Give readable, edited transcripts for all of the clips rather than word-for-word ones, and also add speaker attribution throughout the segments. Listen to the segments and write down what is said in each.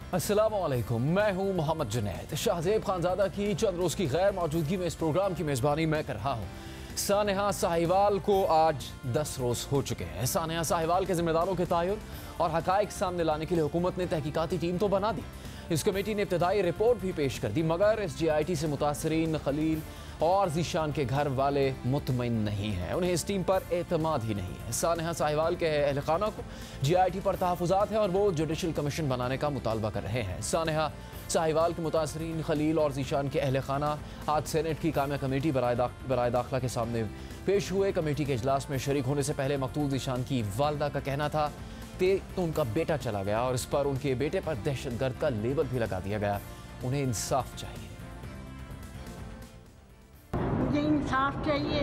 Speaker 1: अस्सलामुअलैकुम, मैं हूं मोहम्मद जुनैद। शाहजेब खानजादा की चंद रोज़ की गैर मौजूदगी में इस प्रोग्राम की मेज़बानी मैं कर रहा हूं। सानेहा साहिवाल को आज 10 रोज़ हो चुके हैं। सानेहा साहिवाल के जिम्मेदारों के तयन और हक़ाइक़ सामने लाने के लिए हुकूमत ने तहकीकाती टीम तो बना दी। इस कमेटी ने इब्तदाई रिपोर्ट भी पेश कर दी, मगर इस GIT से मुतासरीन खलील और ज़ीशान के घर वाले मुतमईन नहीं हैं। उन्हें इस टीम पर एतमाद ही नहीं है। सानेहा साहिवाल के अहल खाना को GIT पर तहफ़्फ़ुज़ात है और वो जुडिशल कमीशन बनाने का मुतालबा कर रहे हैं। सानेहा साहिवाल के मुतासरीन खलील और ज़ीशान के अहल खाना आज सेनेट की कामिया कमेटी बराए दाखिला के सामने पेश हुए। कमेटी के इजलास में शरीक होने से पहले मकतूल ज़ीशान की वालदा का कहना था तो उनका बेटा चला गया और इस पर उनके बेटे पर दहशतगर्द का लेबल भी लगा दिया गया। उन्हें इंसाफ चाहिए।
Speaker 2: मुझे इंसाफ चाहिए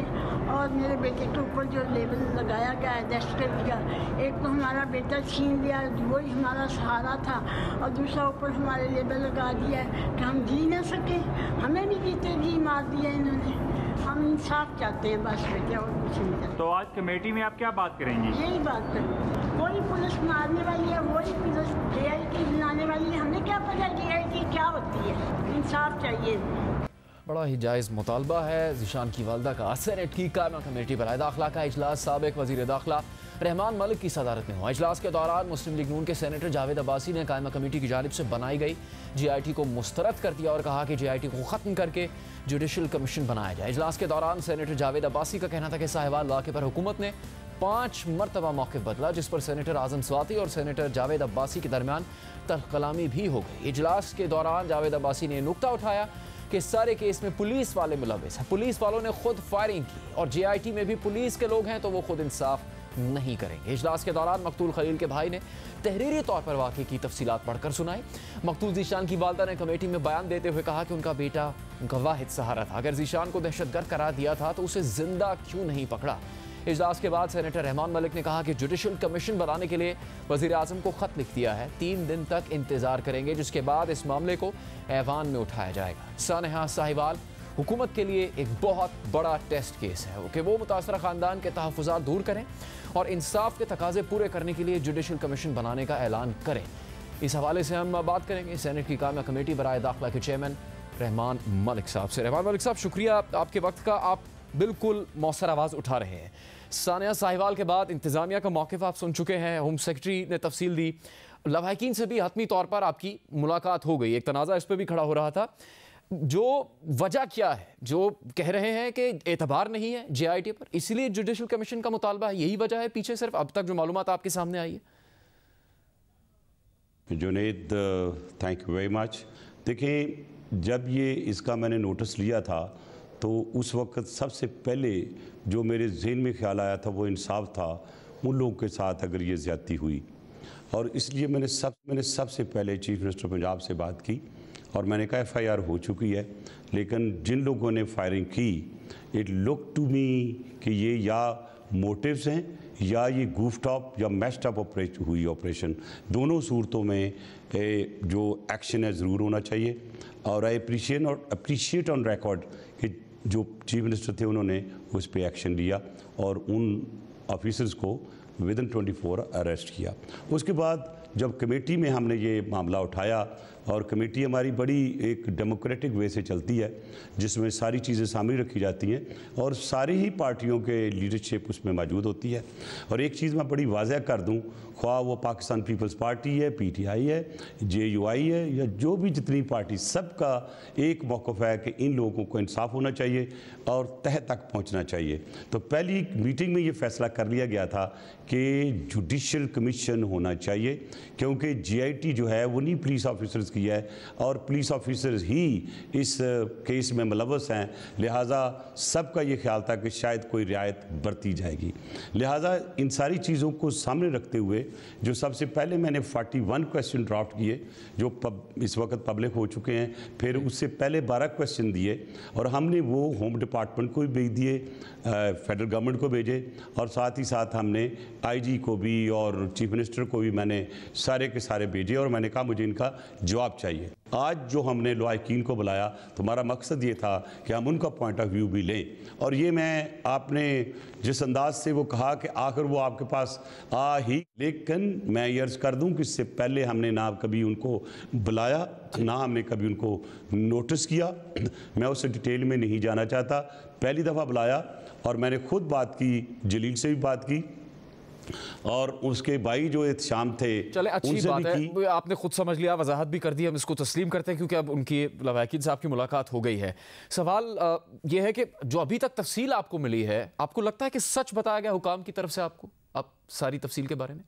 Speaker 2: और मेरे बेटे के ऊपर जो लेबल लगाया गया है दहशतगर्द का, एक तो हमारा बेटा छीन लिया, वही हमारा सहारा था, और दूसरा ऊपर हमारे लेबल लगा दिया है कि हम जी ना सके। हमें भी जीते जी मार दिया इन्होंने। हम इंसाफ चाहते हैं बस बेटे, और कुछ नहीं चाहते।
Speaker 3: तो आज कमेटी में आप क्या बात करेंगी?
Speaker 2: यही बात करेंगे। वही पुलिस मारने वाली है, वही पुलिस GIT बनाने वाली है। हमें क्या पता GIT क्या होती है। इंसाफ चाहिए।
Speaker 1: बड़ा ही जायज़ मुतालबा है। ज़ीशान की वालदा का सेनेट की कायमा कमेटी बराए दाखिला का इजलास साबिक वज़ीर दाखिला रहमान मलिक की सदारत में हुआ। इजलास के दौरान मुस्लिम लीग नून के सेनेटर जावेद अब्बासी ने कायमा कमेटी की जानिब से बनाई गई GIT को मुस्तरद कर दिया और कहा कि GIT को ख़त्म करके जुडिशल कमीशन बनाया जाए। इजलास के दौरान सेनेटर जावेद अब्बासी का कहना था कि साहिवाल वाक़े पर हुकूमत ने 5 मरतबा मौक़िफ़ बदला, जिस पर सेनेटर आज़म स्वाति और सेनेटर जावेद अब्बासी के दरमियान तल्ख़ कलामी भी हो गई। इजलास के दौरान जावेद अब्बासी ने नुक्ता उठाया कि सारे केस में पुलिस वाले मुलव्विस हैं। पुलिस वालों ने खुद फायरिंग की और GIT में भी पुलिस के लोग हैं तो वो खुद इंसाफ नहीं करेंगे। इजलास के दौरान मकतूल खलील के भाई ने तहरीरी तौर पर वाक़े की तफसीलात पढ़कर सुनाई। मकतूल ज़ीशान की वालदा ने कमेटी में बयान देते हुए कहा कि उनका बेटा उनका वाहिद सहारा था। अगर ज़ीशान को दहशतगर्द करार दिया था तो उसे जिंदा क्यों नहीं पकड़ा। इजलास के बाद सेनेटर रहमान मलिक ने कहा कि जुडिशल कमीशन बनाने के लिए वज़ीर आज़म को ख़त लिख दिया है। 3 दिन तक इंतज़ार करेंगे, जिसके बाद इस मामले को ऐवान में उठाया जाएगा। सानेहा साहिवाल हुकूमत के लिए एक बहुत बड़ा टेस्ट केस है कि वो मुतासरा ख़ानदान के तहफ़्फ़ुज़ात दूर करें और इंसाफ के तकाज़े पूरे करने के लिए जुडिशल कमीशन बनाने का ऐलान करें। इस हवाले से हम बात करेंगे सेनेट की कामिया कमेटी बराए दाखिला के चेयरमैन रहमान मलिक साहब से। रहमान मलिक साहब, शुक्रिया आपके वक्त का। आप बिल्कुल मौसर आवाज़ उठा रहे हैं। सानिया साहिवाल के बाद इंतज़ामिया का मौक़िफ़ आप सुन चुके हैं। होम सेक्रेटरी ने तफसील दी, लवाहिकीन से भी हतमी तौर पर आपकी मुलाकात हो गई। एक तनाज़ा इस पर भी खड़ा हो रहा था। जो वजह क्या है, जो कह रहे हैं कि एतबार नहीं है GIT पर, इसलिए जुडिशल कमीशन का मुतालबा है, यही वजह है पीछे सिर्फ अब तक जो मालूमात आपके सामने आई है?
Speaker 4: Junaid, thank you very much. देखें, जब ये इसका मैंने नोटिस लिया था तो उस वक्त सबसे पहले जो मेरे जहन में ख्याल आया था वो इंसाफ था उन लोगों के साथ अगर ये ज़्यादती हुई, और इसलिए मैंने सबसे पहले चीफ मिनिस्टर पंजाब से बात की और मैंने कहा FIR हो चुकी है, लेकिन जिन लोगों ने फायरिंग की, इट लुक टू मी कि ये या मोटिव्स हैं या ये गूफ टॉप या मैश्ड अप हुई ऑपरेशन। दोनों सूरतों में जो एक्शन है ज़रूर होना चाहिए। और आई अप्रिशिएट ऑन रिकॉर्ड कि जो चीफ मिनिस्टर थे उन्होंने उस पर एक्शन लिया और उन ऑफिसर्स को विदिन 24 अरेस्ट किया। उसके बाद जब कमेटी में हमने ये मामला उठाया, और कमेटी हमारी बड़ी एक डेमोक्रेटिक वे से चलती है जिसमें सारी चीज़ें सामने रखी जाती हैं और सारी ही पार्टियों के लीडरशिप उसमें मौजूद होती है। और एक चीज़ मैं बड़ी वाज़ह कर दूं, ख्वाह वो पाकिस्तान पीपल्स पार्टी है, PTI है, JUI है, या जो भी जितनी पार्टी, सबका एक मौक़िफ़ है कि इन लोगों को इंसाफ होना चाहिए और तह तक पहुँचना चाहिए। तो पहली मीटिंग में ये फ़ैसला कर लिया गया था कि जुडिशल कमीशन होना चाहिए, क्योंकि GIT जो है वो नहीं पुलिस ऑफिसर्स की है और पुलिस ऑफिसर्स ही इस केस में मुलव्वस हैं। लिहाजा सबका ये ख्याल था कि शायद कोई रियायत बरती जाएगी। लिहाजा इन सारी चीज़ों को सामने रखते हुए जो सबसे पहले मैंने 41 क्वेश्चन ड्राफ्ट किए जो इस वक्त पब्लिक हो चुके हैं, फिर उससे पहले 12 क्वेश्चन दिए और हमने वो होम डिपार्टमेंट को भी भेज दिए, फेडरल गवर्नमेंट को भेजे, और साथ ही साथ हमने IG को भी और चीफ मिनिस्टर को भी मैंने सारे के सारे भेजे और मैंने कहा मुझे इनका जवाब चाहिए। आज जो हमने लॉयकीन को बुलाया तो हमारा मकसद ये था कि हम उनका पॉइंट ऑफ व्यू भी लें। और ये मैं आपने जिस अंदाज से वो कहा कि आखिर वो आपके पास आ ही, लेकिन मैं ये अर्ज़ कर दूं कि इससे पहले हमने ना कभी उनको बुलाया, ना हमने कभी उनको नोटिस किया। मैं उस डिटेल में नहीं जाना चाहता। पहली दफ़ा बुलाया और मैंने खुद बात की, जलील से भी बात की और उसके भाई जो शाम थे,
Speaker 1: चले अच्छी बात है, आपने खुद समझ लिया, वजाहत भी कर दी, हम इसको तस्लीम करते हैं क्योंकि अब उनकी लवाकिन साहब की मुलाकात हो गई है। सवाल यह है कि जो अभी तक तफसील आपको मिली है, आपको लगता है कि सच बताया गया हुकाम की तरफ से आपको आप सारी तफसील के बारे में?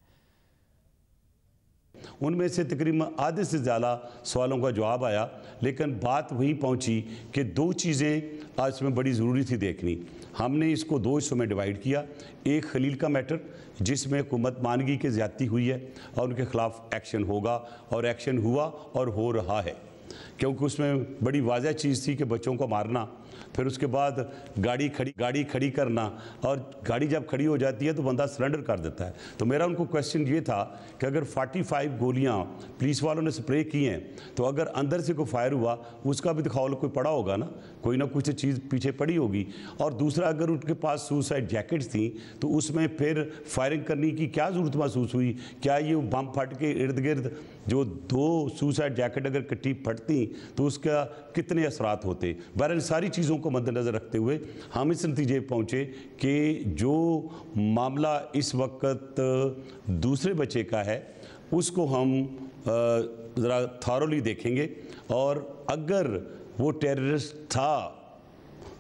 Speaker 4: उनमें से तकरीबन आधे से ज़्यादा सवालों का जवाब आया, लेकिन बात वहीं पहुंची कि दो चीज़ें आज में बड़ी ज़रूरी थी देखनी। हमने इसको दो हिस्सों में डिवाइड किया। एक खलील का मैटर जिसमें हुकूमत मानगी की ज़्यादती हुई है और उनके ख़िलाफ़ एक्शन होगा और एक्शन हुआ और हो रहा है, क्योंकि उसमें बड़ी वाज़ह चीज़ थी कि बच्चों को मारना, फिर उसके बाद गाड़ी खड़ी करना, और गाड़ी जब खड़ी हो जाती है तो बंदा सरेंडर कर देता है। तो मेरा उनको क्वेश्चन ये था कि अगर 45 गोलियां पुलिस वालों ने स्प्रे की हैं तो अगर अंदर से कोई फायर हुआ उसका भी दिखाओ, कोई पड़ा होगा ना, कोई ना कुछ चीज़ पीछे पड़ी होगी। और दूसरा, अगर उनके पास सुसाइड जैकेट्स थी तो उसमें फिर फायरिंग करने की क्या ज़रूरत महसूस हुई? क्या ये बम फट के इर्द गिर्द जो दो सुसाइड जैकेट अगर इकट्ठी फटती तो उसका कितने असरात होते? बहरहाल सारी चीज़ों को मद्देनज़र रखते हुए हम इस नतीजे पहुँचे कि जो मामला इस वक्त दूसरे बच्चे का है उसको हम ज़रा थॉरोली देखेंगे, और अगर वो टेररिस्ट था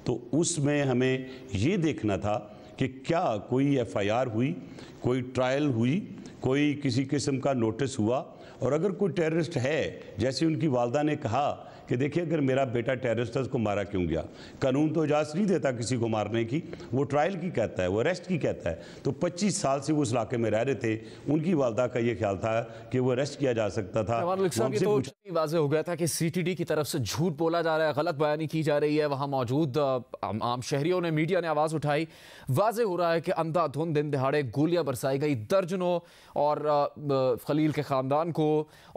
Speaker 4: तो उसमें हमें ये देखना था कि क्या कोई FIR हुई, कोई ट्रायल हुई, कोई किसी किस्म का नोटिस हुआ। और अगर कोई टेररिस्ट है, जैसे उनकी वालदा ने कहा कि देखिए अगर मेरा बेटा टेररिस्ट था उसको मारा क्यों गया, कानून तो इजाज़त नहीं देता किसी को मारने की, वो ट्रायल की कहता है, वो अरेस्ट की कहता है। तो 25 साल से वो उस इलाके में रह रहे थे, उनकी वालदा का ये ख्याल था कि वो अरेस्ट किया जा सकता था।
Speaker 1: ये तो वाज़ेह हो गया था कि CTD की तरफ से झूठ बोला जा रहा है, गलत बयानी की जा रही है। वहाँ मौजूद आम शहरियों ने, मीडिया ने आवाज़ उठाई। वाज़ेह हो रहा है कि अंधाधुंध दिन दहाड़े गोलियां बरसाई गई दर्जनों, और खलील के ख़ानदान को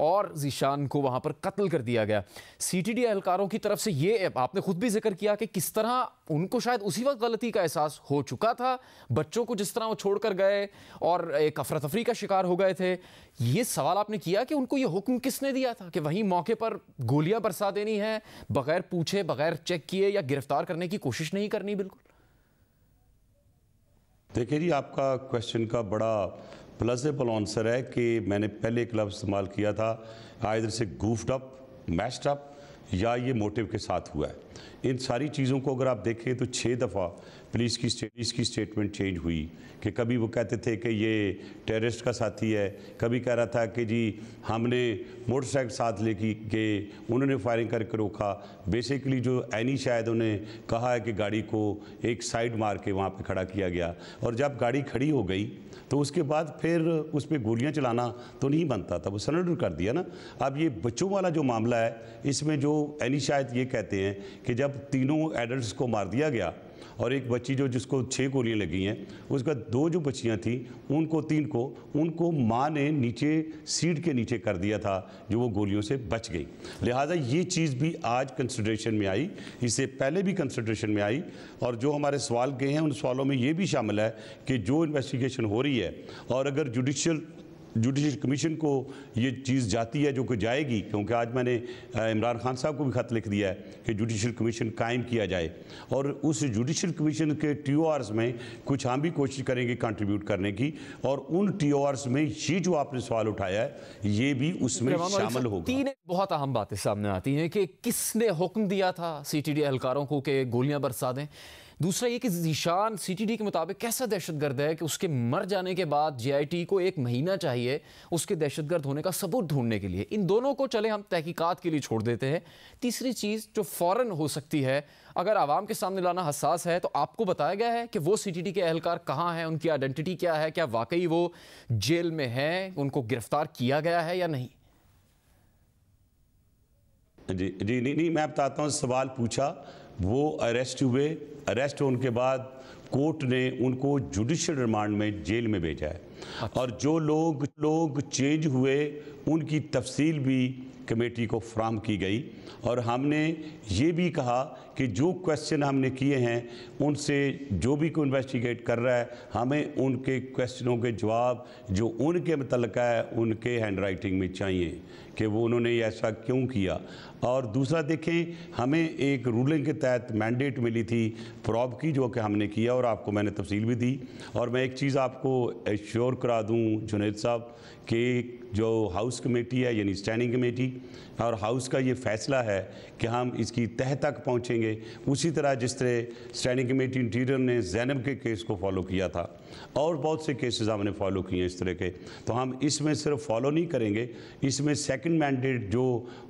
Speaker 1: और ज़ीशान को वहाँ पर कत्ल कर दिया गया। CTD एहलकारों की तरफ से ये आपने खुद भी जिक्र किया कि किस तरह उनको शायद उसी वक्त गलती का एहसास हो चुका था, बच्चों को जिस तरह वो छोड़कर गए और एक अफरा तफरी का शिकार हो गए थे। ये सवाल आपने किया कि उनको ये हुक्म किसने दिया था कि वहीं मौके पर गोलियां बरसा देनी है, बगैर पूछे, बगैर चेक किए, या गिरफ्तार करने की कोशिश नहीं करनी? बिल्कुल।
Speaker 4: देखिए जी, आपका क्वेश्चन का बड़ा प्लजेबल आंसर है कि मैंने पहले एक लफ्ज़ इस्तेमाल किया था, आइदर से गूफ्ड अप, मैश्ड अप, या ये मोटिव के साथ हुआ है। इन सारी चीज़ों को अगर आप देखें तो 6 दफ़ा पुलिस की स्टेटमेंट चेंज हुई कि कभी वो कहते थे कि ये टेररिस्ट का साथी है, कभी कह रहा था कि जी हमने मोटरसाइकिल साथ लेके गए, उन्होंने फायरिंग करके रोका। बेसिकली जो ऐनी शायद उन्हें कहा है कि गाड़ी को एक साइड मार के वहाँ पे खड़ा किया गया, और जब गाड़ी खड़ी हो गई तो उसके बाद फिर उस पर गोलियाँ चलाना तो नहीं बनता था, वो सरेंडर कर दिया ना। अब ये बच्चों वाला जो मामला है, इसमें जो ऐनी शायद ये कहते हैं कि जब तीनों एडल्ट्स को मार दिया गया और एक बच्ची जो जिसको 6 गोलियां लगी हैं, उसका 2 जो बच्चियां थी उनको माँ ने नीचे सीट के नीचे कर दिया था, जो वो गोलियों से बच गई। लिहाजा ये चीज़ भी आज कंसिडरेशन में आई, इससे पहले भी कंसिडरेशन में आई। और जो हमारे सवाल गए हैं उन सवालों में ये भी शामिल है कि जो इन्वेस्टिगेशन हो रही है, और अगर जुडिशल कमीशन को ये चीज़ जाती है, जो कि जाएगी, क्योंकि आज मैंने इमरान खान साहब को भी ख़त लिख दिया है कि जुडिशल कमीशन कायम किया जाए, और उस जुडिशल कमीशन के TORs में कुछ हम भी कोशिश करेंगे कंट्रीब्यूट करने की, और उन TORs में ये जो आपने सवाल उठाया है ये भी उसमें शामिल होगा।
Speaker 1: 3 बहुत अहम बातें सामने आती हैं कि किसने हुक्म दिया था CTD एहलकारों को कि गोलियां बरसा दें। दूसरा ये कि ज़ीशान CTD के मुताबिक कैसा दहशतगर्द है कि उसके मर जाने के बाद JIT को 1 महीना चाहिए उसके दहशतगर्द होने का सबूत ढूंढने के लिए। इन दोनों को चले हम तहकीकात के लिए छोड़ देते हैं। तीसरी चीज़ जो फ़ौरन हो सकती है, अगर आवाम के सामने लाना हसास है, तो आपको बताया गया है कि वो CTD के एहलकार कहाँ हैं, उनकी आइडेंटिटी क्या है, क्या वाकई वो जेल में हैं, उनको गिरफ्तार किया गया है या नहीं?
Speaker 4: जी नहीं, मैं बताता हूँ। सवाल पूछा, वो अरेस्ट हुए, अरेस्ट होने के बाद कोर्ट ने उनको जुडिशल रिमांड में जेल में भेजा है। और जो लोग चेंज हुए उनकी तफसील भी कमेटी को फ्राहम की गई और हमने ये भी कहा कि जो क्वेश्चन हमने किए हैं उनसे जो भी कोई इन्वेस्टिगेट कर रहा है हमें उनके क्वेश्चनों के जवाब जो उनके मुतल्लिक़ है उनके हैंड राइटिंग में चाहिए कि वो उन्होंने ऐसा क्यों किया। और दूसरा देखें, हमें एक रूलिंग के तहत मैंडेट मिली थी प्रॉब की जो कि हमने किया और आपको मैंने तफसील भी दी। और मैं एक चीज़ आपको एश्योर करा दूं जुनैद साहब कि जो हाउस कमेटी है यानी स्टैंडिंग कमेटी और हाउस का ये फ़ैसला है कि हम इसकी तह तक पहुँचेंगे, उसी तरह जिस तरह स्टैंडिंग कमेटी इंटीरियर ने ज़ैनब के केस को फॉलो किया था और बहुत से केसेस हमने फॉलो किए इस तरह के, तो हम इसमें सिर्फ फॉलो नहीं करेंगे, इसमें सेकंड मैंडेट जो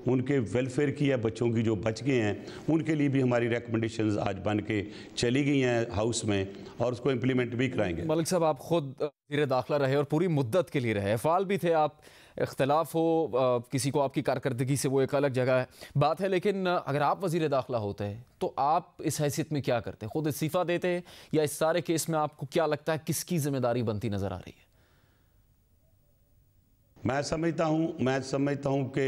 Speaker 4: उनके वेलफेयर की है, बच्चों की जो बच गए हैं उनके लिए भी हमारी रिकमेंडेशंस आज बन के चली गई हैं हाउस में और उसको इम्प्लीमेंट भी कराएंगे।
Speaker 1: मलिक साहब, आप खुद वज़ीर दाखिला रहे और पूरी मुद्दत के लिए रहे, फ़ाल भी थे आप, इख्तलाफ हो किसी को आपकी कारकर्दगी से वो एक अलग जगह बात है, लेकिन अगर आप वज़ीर दाखिला होते हैं तो आप इस हैसियत में क्या करते? खुद इस्तीफ़ा देते या इस सारे केस में आपको क्या लगता है किसकी जिम्मेदारी बनती नज़र आ रही है?
Speaker 4: मैं समझता हूँ कि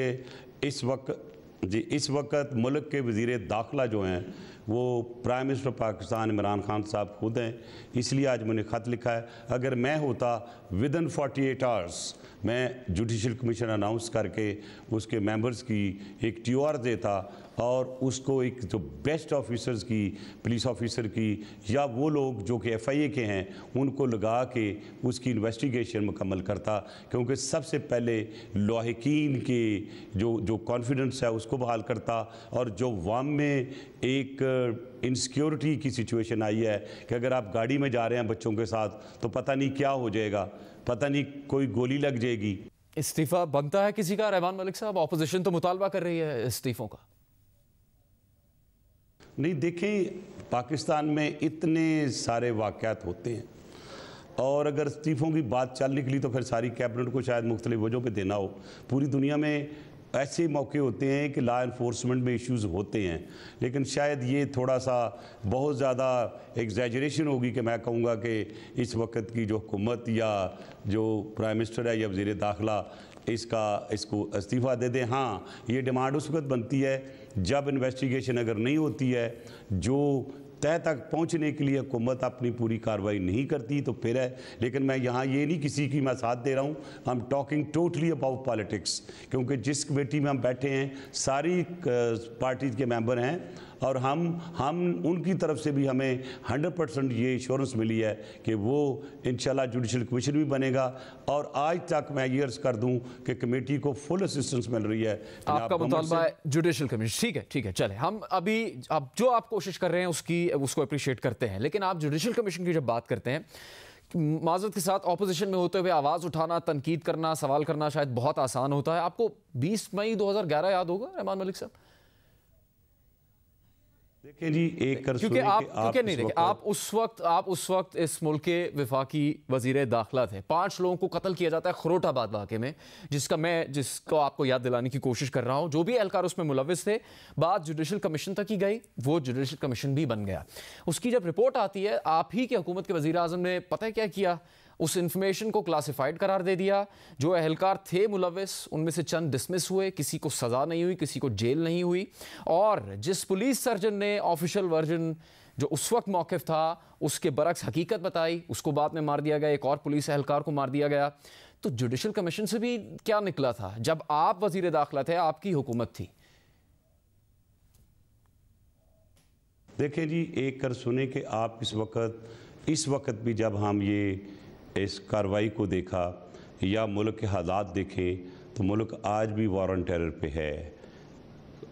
Speaker 4: इस वक्त मुल्क के वज़ीर दाखिला जो हैं वो प्राइम मिनिस्टर पाकिस्तान इमरान खान साहब खुद हैं, इसलिए आज मैंने ख़त लिखा है। अगर मैं होता विदिन 48 आवर्स मैं जुडिशल कमीशन अनाउंस करके उसके मेंबर्स की एक TOR देता और उसको एक जो बेस्ट ऑफिसर्स की, पुलिस ऑफिसर की या वो लोग जो कि FIA के हैं उनको लगा के उसकी इन्वेस्टिगेशन मुकम्मल करता, क्योंकि सबसे पहले लाहिकीन के जो कॉन्फिडेंस है उसको बहाल करता। और जो वाम में एक इनसिक्योरिटी की सिचुएशन आई है कि अगर आप गाड़ी में जा रहे हैं बच्चों के साथ तो पता नहीं क्या हो जाएगा, पता नहीं कोई गोली लग जाएगी।
Speaker 1: इस्तीफ़ा बनता है किसी का? रहमान मलिक साहब, अपोजिशन तो मुतालबा कर रही है इस्तीफ़ों का।
Speaker 4: नहीं, देखें पाकिस्तान में इतने सारे वाक़यात होते हैं और अगर इस्तीफ़ों की बात चल निकली तो फिर सारी कैबिनेट को शायद मुख्तलिफ वजहों पे देना हो। पूरी दुनिया में ऐसे मौके होते हैं कि लॉ इन्फोर्समेंट में इश्यूज़ होते हैं, लेकिन शायद ये थोड़ा सा बहुत ज़्यादा एग्जैजरेशन होगी कि मैं कहूँगा कि इस वक्त की जो हुकूमत या जो प्राइम मिनिस्टर है या वज़ीर दाखिला इसको इस्तीफ़ा दे दें। हाँ, ये डिमांड उस वक्त बनती है जब इन्वेस्टिगेशन अगर नहीं होती है, जो तय तक पहुंचने के लिए हुकूमत अपनी पूरी कार्रवाई नहीं करती तो फिर है। लेकिन मैं यहाँ ये नहीं किसी की मैं साथ दे रहा हूँ, I am talking totally about politics, क्योंकि जिस कमेटी में हम बैठे हैं सारी पार्टीज़ के मेंबर हैं और हम उनकी तरफ से भी हमें 100% ये इंश्योरेंस मिली है कि वो इंशाल्लाह जुडिशल कमीशन भी बनेगा। और आज तक मैं ये अर्ज़ कर दूं कि कमेटी को फुल असिस्टेंस मिल रही है।
Speaker 1: आपका मुतालबा है जुडिशल कमीशन, ठीक है, चले हम अभी अब जो आप कोशिश कर रहे हैं उसको अप्रिशिएट करते हैं, लेकिन आप जुडिशल कमीशन की जब बात करते हैं, माज़रत के साथ ऑपोजिशन में होते हुए आवाज़ उठाना, तनकीद करना, सवाल करना शायद बहुत आसान होता है। आपको 20 मई 2011 याद होगा रहमान मलिक साहब?
Speaker 4: देखिए जी,
Speaker 1: क्योंकि आप उस वक्त इस मुल्क के वफाकी वज़ीर दाखिला थे। 5 लोगों को कत्ल किया जाता है खरोटाबाद वाक़े में, जिसको आपको याद दिलाने की कोशिश कर रहा हूँ। जो भी एहलकार उसमें मुलविस थे, बात जुडिशल कमीशन तक ही गई, वो जुडिशल कमीशन भी बन गया। उसकी जब रिपोर्ट आती है, आप ही के हुकूमत के वज़ीर आज़म ने पता है क्या किया? उस इंफॉर्मेशन को क्लासिफाइड करार दे दिया। जो एहलकार थे मुलविस उनमें से चंद डिसमिस हुए, किसी को सज़ा नहीं हुई, किसी को जेल नहीं हुई। और जिस पुलिस सर्जन ने ऑफिशियल वर्जन जो उस वक्त मौक़िफ़ था उसके बरक्स हकीकत बताई, उसको बाद में मार दिया गया। एक और पुलिस एहलकार को मार दिया गया। तो जुडिशल कमीशन से भी क्या निकला था जब आप वज़ीर दाखिला थे, आपकी हुकूमत थी?
Speaker 4: देखें जी, एक कर सुने कि आप इस वक्त भी जब हम इस कार्रवाई को देखा या मुल्क के हालात देखें तो मुल्क आज भी वॉर ऑन टेरर पे है।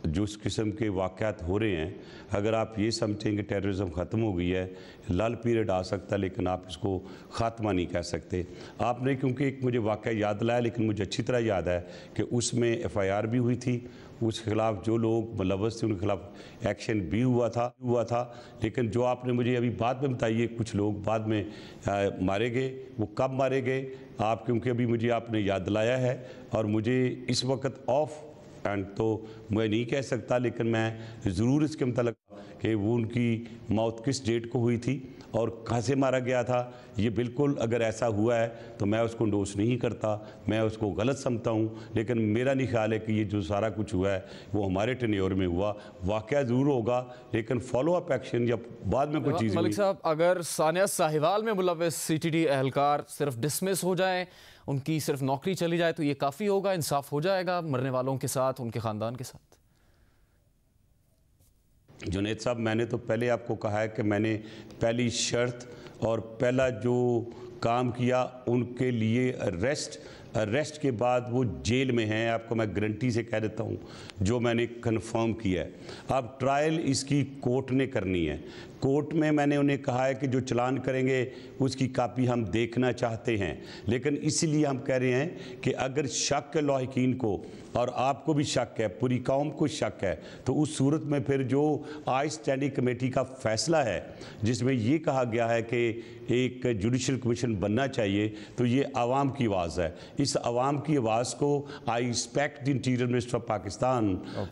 Speaker 4: जो इस किस्म के वाक़यात हो रहे हैं, अगर आप ये समझें कि टेररिज्म ख़त्म हो गई है, लाल पीरियड आ सकता है, लेकिन आप इसको ख़ात्मा नहीं कह सकते। आपने क्योंकि एक मुझे वाक़या याद लाया, लेकिन मुझे अच्छी तरह याद है कि उसमें FIR भी हुई थी, उसके ख़िलाफ़ जो लोग मुलव्वस थे उनके ख़िलाफ़ एक्शन भी हुआ था। लेकिन जो आपने मुझे अभी बाद में बताइए कुछ लोग बाद में मारे गए, वो कब मारे गए आप, क्योंकि अभी मुझे आपने याद दिलाया है और मुझे इस वक्त ऑफ एंड तो मैं नहीं कह सकता, लेकिन मैं ज़रूर इसके मतलब कि वो उनकी मौत किस डेट को हुई थी और कहाँ से मारा गया था, ये बिल्कुल अगर ऐसा हुआ है तो मैं उसको इंडोर्स नहीं करता, मैं उसको गलत समझता हूँ। लेकिन मेरा नहीं ख्याल है कि ये जो सारा कुछ हुआ है वो हमारे टेन्योर में हुआ। वाक़या ज़रूर होगा लेकिन फॉलो अप एक्शन या बाद में कोई चीज़।
Speaker 1: मलिक साहब, अगर सानिया साहिवाल में मुलव्वस CTD एहलकार सिर्फ डिसमिस हो जाएं, उनकी सिर्फ नौकरी चली जाए तो ये काफ़ी होगा, इंसाफ हो जाएगा मरने वालों के साथ, उनके ख़ानदान के साथ?
Speaker 4: जुनैद साहब, मैंने तो पहले आपको कहा है कि मैंने पहली शर्त और पहला जो काम किया उनके लिए अरेस्ट के बाद वो जेल में हैं, आपको मैं गारंटी से कह देता हूँ, जो मैंने कंफर्म किया है। अब ट्रायल इसकी कोर्ट ने करनी है। कोर्ट में मैंने उन्हें कहा है कि जो चलान करेंगे उसकी कापी हम देखना चाहते हैं, लेकिन इसीलिए हम कह रहे हैं कि अगर शक है लाहिकीन को और आपको भी शक है, पूरी कौम को शक है, तो उस सूरत में फिर जो आज स्टैंडिंग कमेटी का फैसला है जिसमें ये कहा गया है कि एक जुडिशल कमीशन बनना चाहिए, तो ये आवाम की आवाज़ है। इस आवाम की आवाज़ को I respect the interior minister of Pakistan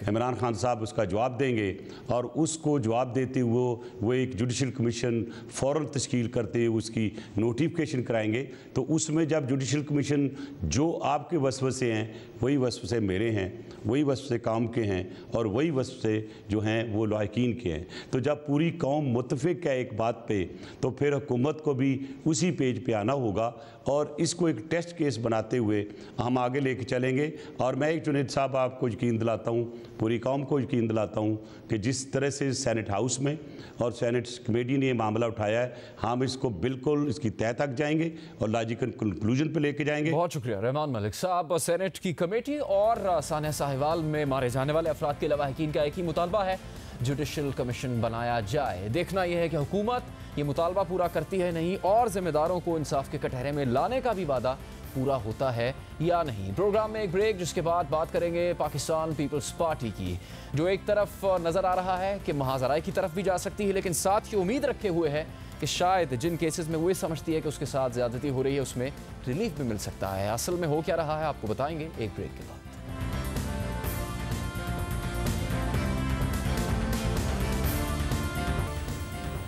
Speaker 4: Imran Khan साहब उसका जवाब देंगे, और उसको जवाब देते हुए वो एक जुडिशल कमीशन फ़ौरन तश्कील करते हुए उसकी नोटिफिकेशन कराएंगे। तो उसमें जब जुडिशल कमीशन जो आपके वसवसे हैं वही वसवसे मेरे हैं, वही वसवसे काम के हैं और वही वसवसे जो हैं वो लाहिकीन के हैं। तो जब पूरी कौम मुत्तफ़िक है एक बात पे, तो फिर हुकूमत को भी उसी पेज पे आना होगा और इसको एक टेस्ट केस बनाते हुए हम आगे लेके चलेंगे। और मैं एक जुनैद साहब आपको यकीन दिलाता हूँ, पूरी कौम को यकीन दिलाता हूँ कि जिस तरह से सेनेट हाउस में और सेनेट कमेटी ने ये मामला उठाया है, हम इसको बिल्कुल इसकी तह तक जाएंगे और लॉजिकल कंक्लूजन पे लेके जाएंगे।
Speaker 1: बहुत शुक्रिया रहमान मलिक साहब। सेनेट की कमेटी और सानिया साहिवाल में मारे जाने वाले अफराद के लवाहिकीन का एक ही मुतालबा है, जुडिशल कमीशन बनाया जाए। देखना यह है कि हुकूमत ये मुतालबा पूरा करती है नहीं, और जिम्मेदारों को इंसाफ के कटहरे में लाने का भी वादा पूरा होता है या नहीं। प्रोग्राम में एक ब्रेक, जिसके बाद बात करेंगे पाकिस्तान पीपल्स पार्टी की, जो एक तरफ नजर आ रहा है कि महाजराई की तरफ भी जा सकती है, लेकिन साथ ही उम्मीद रखे हुए है कि शायद जिन केसेस में वो समझती है कि उसके साथ ज्यादती हो रही है उसमें रिलीफ भी मिल सकता है। असल में हो क्या रहा है आपको बताएंगे एक ब्रेक के बाद।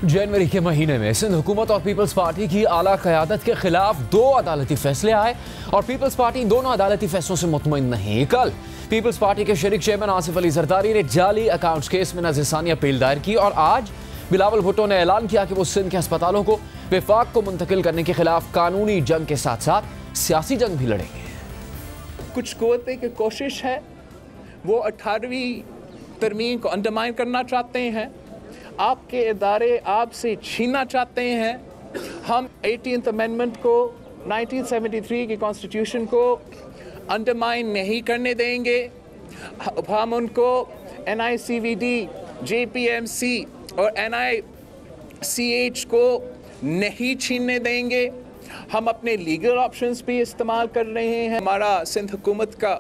Speaker 1: जनवरी के महीने में सिंध हुकूमत और पीपल्स पार्टी की आला क़यादत के खिलाफ 2 अदालती फैसले आए और पीपल्स पार्टी इन दोनों अदालती फैसलों से मुतमईन नहीं। कल पीपल्स पार्टी के शरीक चेयरमैन आसिफ अली जरदारी ने जाली अकाउंट्स केस में नज़रसानी अपील दायर की, और आज बिलावल भुट्टो ने ऐलान किया कि वो सिंध के अस्पतालों को विफाक को मुंतकिल करने के खिलाफ कानूनी जंग के साथ साथ सियासी जंग भी लड़ेंगे।
Speaker 5: कुछ कुव्वतें की कोशिश है, वो 18वीं तरमीम को अंडरमाइन करना चाहते हैं, आपके इदारे आपसे छीनना चाहते हैं। हम 18th अमेंडमेंट को 1973 की कॉन्स्टिट्यूशन को अंडरमाइन नहीं करने देंगे। हम उनको NICVD, JPMC और NICH को नहीं छीनने देंगे। हम अपने लीगल ऑप्शंस भी इस्तेमाल कर रहे हैं। हमारा सिंध हुकूमत का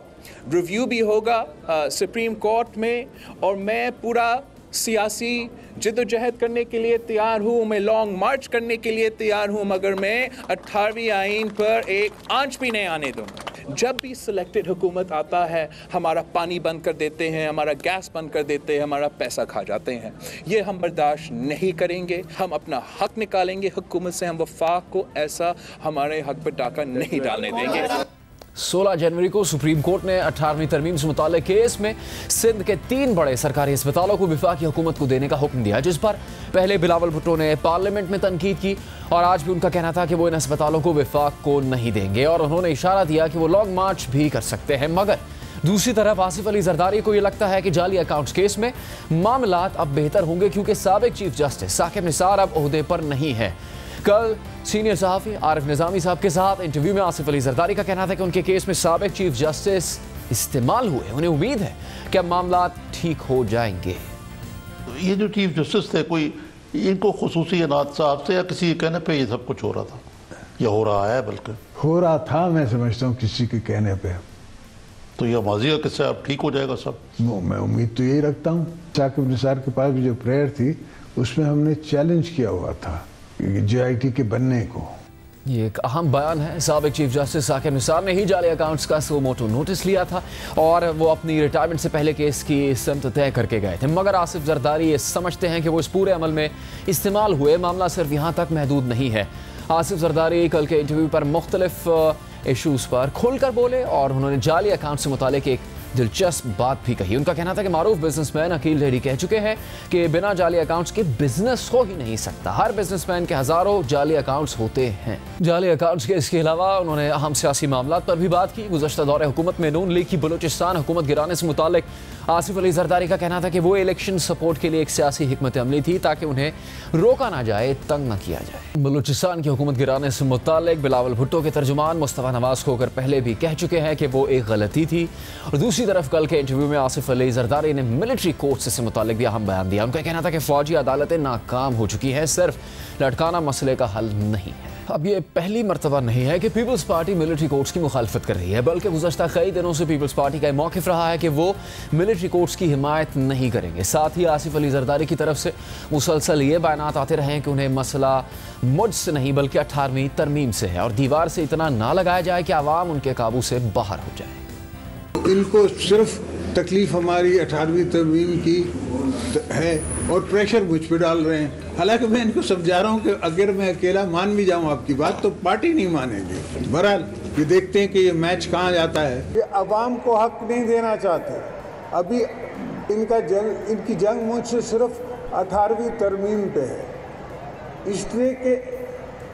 Speaker 5: रिव्यू भी होगा सुप्रीम कोर्ट में, और मैं पूरा सियासी जिद्दोजहद करने के लिए तैयार हूँ, मैं लॉन्ग मार्च करने के लिए तैयार हूँ, मगर मैं 18वीं आइन पर एक आंच भी नहीं आने दूँगा। जब भी सिलेक्टेड हुकूमत आता है, हमारा पानी बंद कर देते हैं, हमारा गैस बंद कर देते हैं, हमारा पैसा खा जाते हैं। ये हम बर्दाश्त नहीं करेंगे। हम अपना हक निकालेंगे हुकूमत से। हम वफाक को ऐसा हमारे हक पर डाका नहीं डालने देंगे।
Speaker 1: 16 जनवरी को सुप्रीम कोर्ट ने 18वीं तरमीम से मुताल्लिक केस में सिंध के 3 बड़े सरकारी अस्पतालों को वफाकी हुकूमत को देने का हुक्म दिया, जिस पर पहले बिलावल भुट्टो ने पार्लियामेंट में तनकीद की और आज भी उनका कहना था कि वो इन अस्पतालों को वफाक को नहीं देंगे, और उन्होंने इशारा दिया कि वो लॉन्ग मार्च भी कर सकते हैं। मगर दूसरी तरफ आसिफ अली जरदारी को यह लगता है कि जाली अकाउंट्स केस में मामलात अब बेहतर होंगे, क्योंकि साबिक चीफ जस्टिस साकिब निसार अब ओहदे पर नहीं है। कल सीनियर सहाफ़ी आरिफ निज़ामी साहब के साथ इंटरव्यू में आसिफ अली जरदारी का कहना था कि उनके केस में साबिक चीफ जस्टिस इस्तेमाल हुए, उन्हें उम्मीद है कि अब मामला ठीक हो जाएंगे।
Speaker 6: ये जो चीफ जस्टिस थे, कोई इनको खुसूसी अनाथ साहब से या किसी के कहने पे ये सब कुछ हो रहा था या हो रहा है? बल्कि
Speaker 7: हो रहा था, मैं समझता हूँ किसी के कहने पे।
Speaker 6: तो यह माजी का किस्सा अब ठीक हो जाएगा सब?
Speaker 7: मैं उम्मीद तो यही रखता हूँ। साकिब निसार के पास भी जो प्रेयर थी उसमें हमने चैलेंज किया हुआ था JIT के बनने को।
Speaker 1: ये एक अहम बयान है। साबिक चीफ जस्टिस साकिब निसार ने ही जाली अकाउंट्स का सो मोटो नोटिस लिया था और वो अपनी रिटायरमेंट से पहले केस की सिमत तय करके गए थे, मगर आसिफ जरदारी ये समझते हैं कि वो इस पूरे अमल में इस्तेमाल हुए मामला सिर्फ यहाँ तक महदूद नहीं है। आसिफ जरदारी कल के इंटरव्यू पर मुख्तलिफ इशूज़ पर खुलकर बोले और उन्होंने जाली अकाउंट से मुतालिक एक दिलचस्प बात भी कही। उनका कहना था कि मारूफ बिजनेसमैन अकील ढेरी कह चुके हैं कि बिना जाली अकाउंट्स के बिजनेस हो ही नहीं सकता। हर बिजनेसमैन के हजारों जाली अकाउंट्स होते हैं। जाली अकाउंट्स के इसके अलावा उन्होंने अहम सियासी मामलात पर भी बात की। गुज़श्ता दौरे हुकूमत में नून लीग की बलूचिस्तान हुकूमत गिराने से मुतालिक आसिफ अली जरदारी का कहना था कि वो इलेक्शन सपोर्ट के लिए एक सियासी हिकमत अमली थी ताकि उन्हें रोका ना जाए, तंग न किया जाए। बलूचिस्तान की हुकूमत गिराने से मुतालिक बिलावल भुट्टो के तर्जुमान मुस्तफ़ा नवाज खोकर पहले भी कह चुके हैं कि वो एक गलती थी। और दूसरी तरफ कल के इंटरव्यू में आसिफ अली जरदारी ने मिलिट्री कोर्ट से मुतालिक भी अहम बयान दिया। उनका कहना था कि फौजी अदालतें नाकाम हो चुकी हैं, सिर्फ लटकाना मसले का हल नहीं है। अब ये पहली मरतबा नहीं है कि पीपल्स पार्टी मिलिट्री कोर्ट्स की मुखालफत कर रही है, बल्कि गुज़श्ता कई दिनों से पीपल्स पार्टी का मौक़िफ़ रहा है कि वो मिलिट्री कोर्ट्स की हिमायत नहीं करेंगे। साथ ही आसिफ अली जरदारी की तरफ से मुसलसल ये बयानात आते रहे हैं कि उन्हें मसला मुझसे नहीं बल्कि 18वीं तरमीम से है और दीवार से इतना ना लगाया जाए कि आवाम उनके काबू से बाहर हो जाए।
Speaker 8: इनको सिर्फ तकलीफ हमारी 18वीं तरमीम की है और प्रेशर मुझ पर डाल रहे हैं। हालांकि मैं इनको समझा रहा हूँ कि अगर मैं अकेला मान भी जाऊँ आपकी बात तो पार्टी नहीं मानेगी। बहरहाल ये देखते हैं कि ये मैच कहाँ जाता है। ये अवाम को हक नहीं देना चाहते। अभी इनकी जंग मुझसे सिर्फ 18वीं तरमीम पे है। इसलिए कि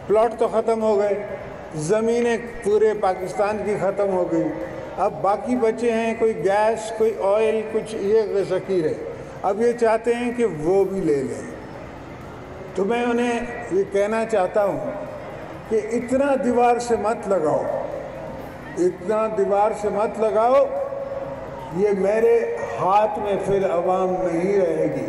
Speaker 8: प्लॉट तो ख़त्म हो गए, ज़मीनें पूरे पाकिस्तान की ख़त्म हो गई, अब बाकी बचे हैं कोई गैस, कोई ऑयल, कुछ ये ज़ख़ीरे। अब ये चाहते हैं कि वो भी ले लें। तो मैं उन्हें ये कहना चाहता हूँ कि इतना दीवार से मत लगाओ, इतना दीवार से मत लगाओ। ये मेरे हाथ में फिर अवाम नहीं रहेगी।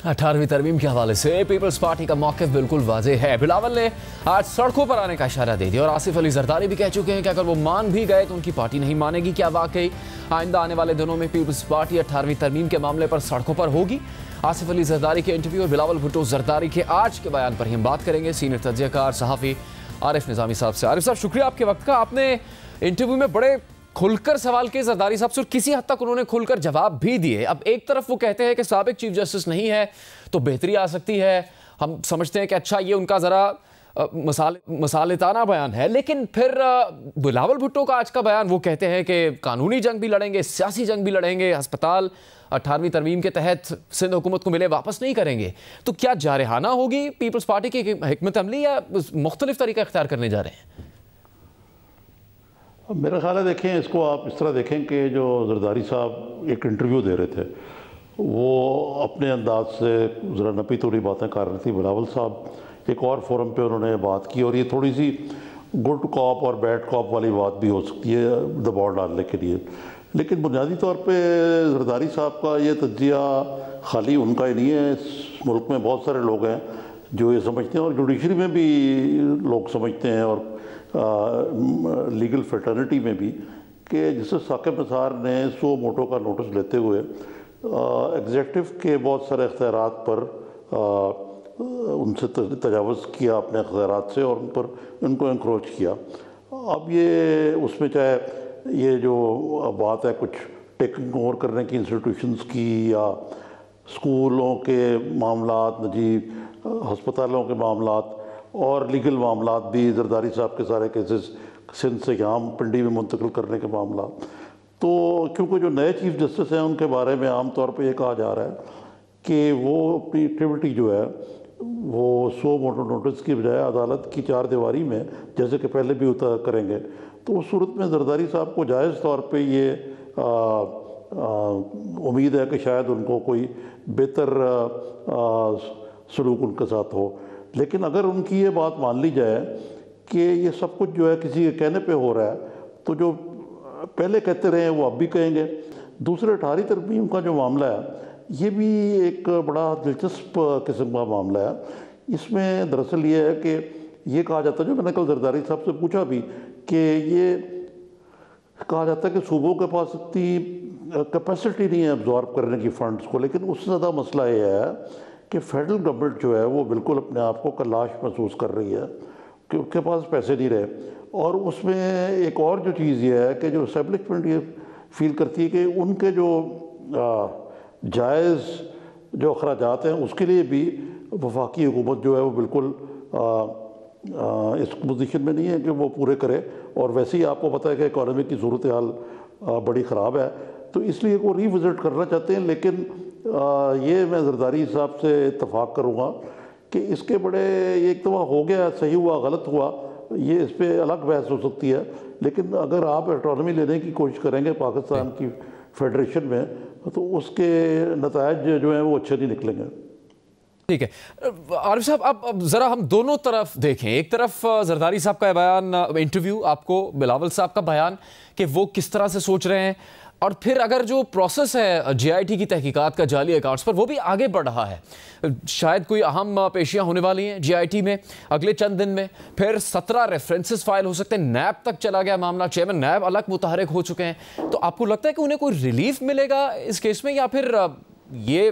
Speaker 1: 18वीं तरमीम के हवाले से पीपल्स पार्टी का मौक़िफ़ बिल्कुल वाज़ेह है। बिलावल ने आज सड़कों पर आने का इशारा दे दिया और आसिफ अली जरदारी भी कह चुके हैं कि अगर वो मान भी गए तो उनकी पार्टी नहीं मानेगी। क्या वाकई आइंदा आने वाले दिनों में पीपल्स पार्टी 18वीं तरमीम के मामले पर सड़कों पर होगी? आसिफ अली जरदारी के इंटरव्यू और बिलावल भुट्टो जरदारी के आज के बयान पर ही हम बात करेंगे सीनियर तज्ज़ियाकार सहाफ़ी आरिफ निज़ामी साहब से। आरिफ साहब, शुक्रिया आपके वक्त का। आपने इंटरव्यू में बड़े खुलकर सवाल किए जरदारी साहब से और किसी हद तक उन्होंने खुलकर जवाब भी दिए। अब एक तरफ वो कहते हैं कि साबिक चीफ जस्टिस नहीं है तो बेहतरी आ सकती है, हम समझते हैं कि अच्छा ये उनका ज़रा मसालेताना बयान है, लेकिन फिर बिलावल भुट्टो का आज का बयान वो कहते हैं कि कानूनी जंग भी लड़ेंगे, सियासी जंग भी लड़ेंगे, अस्पताल 18वीं तरमीम के तहत सिंध हुकूमत को मिले वापस नहीं करेंगे। तो क्या जारहाना होगी पीपल्स पार्टी की हिकमत अमली या मुख्तलिफ तरीका इख्तियार करने जा रहे हैं?
Speaker 6: मेरा ख्याल है, देखें इसको आप इस तरह देखें कि जो जरदारी साहब एक इंटरव्यू दे रहे थे वो अपने अंदाज से ज़रा नपी तोड़ी बातें कर रही थी। बिलावल साहब एक और फोरम पे उन्होंने बात की और ये थोड़ी सी गुड कॉप और बैड कॉप वाली बात भी हो सकती है दबाव डालने के लिए। लेकिन बुनियादी तौर पे जरदारी साहब का ये तज्जिया खाली उनका ही नहीं है। इस मुल्क में बहुत सारे लोग हैं जो ये समझते हैं और जुडिशरी में भी लोग समझते हैं और लीगल फ्रेटर्निटी में भी कि जिससे साकिब निसार ने सो मोटो का नोटिस लेते हुए एग्जेक्टिव के बहुत सारे इख्तियारात पर उनसे तजावुज़ किया अपने इख्तियारात से और उन पर उनको इंक्रोच किया। अब ये उसमें चाहे ये जो बात है कुछ टेकिंग ओवर करने की इंस्टीट्यूशंस की या स्कूलों के मामलात, निजी हस्पतालों के मामलात और लीगल मामलात भी, जरदारी साहब के सारे केसेस सिंध से यहाँ पिंडी में मुंतकिल करने के मामला, तो क्योंकि जो नए चीफ जस्टिस हैं उनके बारे में आम तौर पे ये कहा जा रहा है कि वो अपनी एक्टिविटी जो है वो सो मोटो नोटिस की बजाय अदालत की 4 दीवारी में जैसे कि पहले भी उतर करेंगे। तो उस सूरत में जरदारी साहब को जायज़ तौर पे ये उम्मीद है कि शायद उनको कोई बेहतर सलूक उनके साथ हो। लेकिन अगर उनकी ये बात मान ली जाए कि ये सब कुछ जो है किसी के कहने पे हो रहा है, तो जो पहले कहते रहे हैं वो अब भी कहेंगे। दूसरे 18वीं तरमीम का जो मामला है ये भी एक बड़ा दिलचस्प किस्म का मामला है। इसमें दरअसल ये है कि ये कहा जाता है, जो मैंने कल जरदारी साहब से पूछा भी, कि ये कहा जाता है कि सूबों के पास इतनी कैपेसिटी नहीं है अब्जॉर्ब करने की फ़ंड्स को। लेकिन उससे ज़्यादा मसला ये है कि फेडरल गवर्नमेंट जो है वो बिल्कुल अपने आप को कलाश महसूस कर रही है कि उनके पास पैसे नहीं रहे। और उसमें एक और जो चीज़ ये है कि जो एस्टेब्लिशमेंट ये फील करती है कि उनके जो जायज़ जो अखराजात हैं उसके लिए भी वफाकी हुकूमत जो है वो बिल्कुल इस पोजीशन में नहीं है कि वो पूरे करे। और वैसे ही आपको पता है कि इकॉनमी की सूरत हाल बड़ी ख़राब है, तो इसलिए वो रीविज़िट करना चाहते हैं। लेकिन ये मैं जरदारी साहब से इत्तफाक करूँगा कि इसके बड़े एक दफ़ा हो गया, सही हुआ गलत हुआ, ये इस पर अलग बहस हो सकती है। लेकिन अगर आप ऑटोनॉमी लेने की कोशिश करेंगे पाकिस्तान की फेडरेशन में, तो उसके नतायज जो हैं वो अच्छे नहीं निकलेंगे।
Speaker 1: ठीक है आरिफ साहब, अब जरा हम दोनों तरफ देखें। एक तरफ जरदारी साहब का बयान, इंटरव्यू, आपको बिलावल साहब का बयान कि वो किस तरह से सोच रहे हैं, और फिर अगर जो प्रोसेस है जीआईटी की तहकीकात का जाली अकाउंट्स पर, वो भी आगे बढ़ रहा है। शायद कोई अहम पेशियां होने वाली हैं जीआईटी में अगले चंद दिन में। फिर 17 रेफरेंसेस फाइल हो सकते हैं। नैब तक चला गया मामला, चेयरमैन नैब अलग मुतहरक हो चुके हैं। तो आपको लगता है कि उन्हें कोई रिलीफ मिलेगा इस केस में, या फिर ये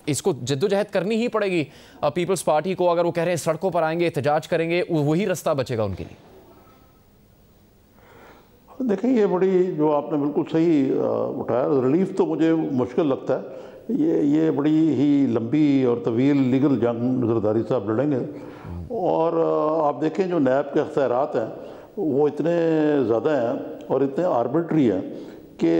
Speaker 1: इसको जद्दोजहद करनी ही पड़ेगी पीपल्स पार्टी को? अगर वो कह रहे हैं सड़कों पर आएंगे, एहतजाज करेंगे, वही रास्ता बचेगा उनके लिए?
Speaker 6: देखिए, ये बड़ी जो आपने बिल्कुल सही उठाया, रिलीफ तो मुझे मुश्किल लगता है। ये बड़ी ही लंबी और तवील लीगल जंग जरदारी साहब लड़ेंगे। और आप देखें जो नैब के अख्तियारात हैं वो इतने ज़्यादा हैं और इतने आर्बिट्री हैं कि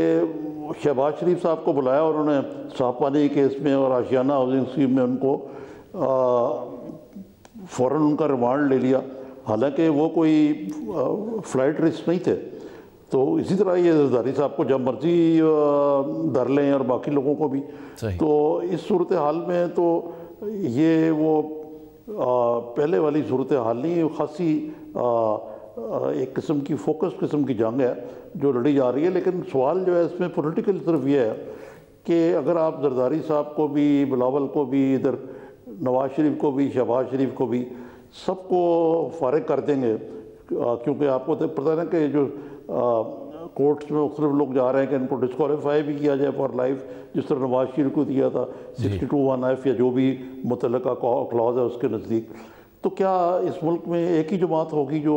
Speaker 6: शहबाज शरीफ साहब को बुलाया और उन्होंने साफ पानी केस में और आशियाना हाउसिंग स्कीम में उनको फ़ौरन उनका रिमांड ले लिया, हालांकि वो कोई फ्लाइट रिस्क नहीं थे। तो इसी तरह ये जरदारी साहब को जब मर्जी धर लें और बाकी लोगों को भी। तो इस सूरत हाल में तो ये वो पहले वाली सूरत हाल नहीं, खासी एक किस्म की फोकस किस्म की जंग है जो लड़ी जा रही है। लेकिन सवाल जो है इसमें पॉलिटिकल सिर्फ ये है कि अगर आप जरदारी साहब को भी, बिलावल को भी, इधर नवाज शरीफ को भी, शहबाज शरीफ को भी, सबको फारिग कर देंगे, क्योंकि आपको तो पता है ना कि जो कोर्ट्स में मुख्तलिफ लोग जा रहे हैं कि इनको डिस्क्वालीफाई भी किया जाए फॉर लाइफ, जिस तरह नवाज शरीफ को दिया था 62(1)(f) या जो भी मुतल्लका क्लॉज है उसके नज़दीक। तो क्या इस मुल्क में एक ही जमात होगी जो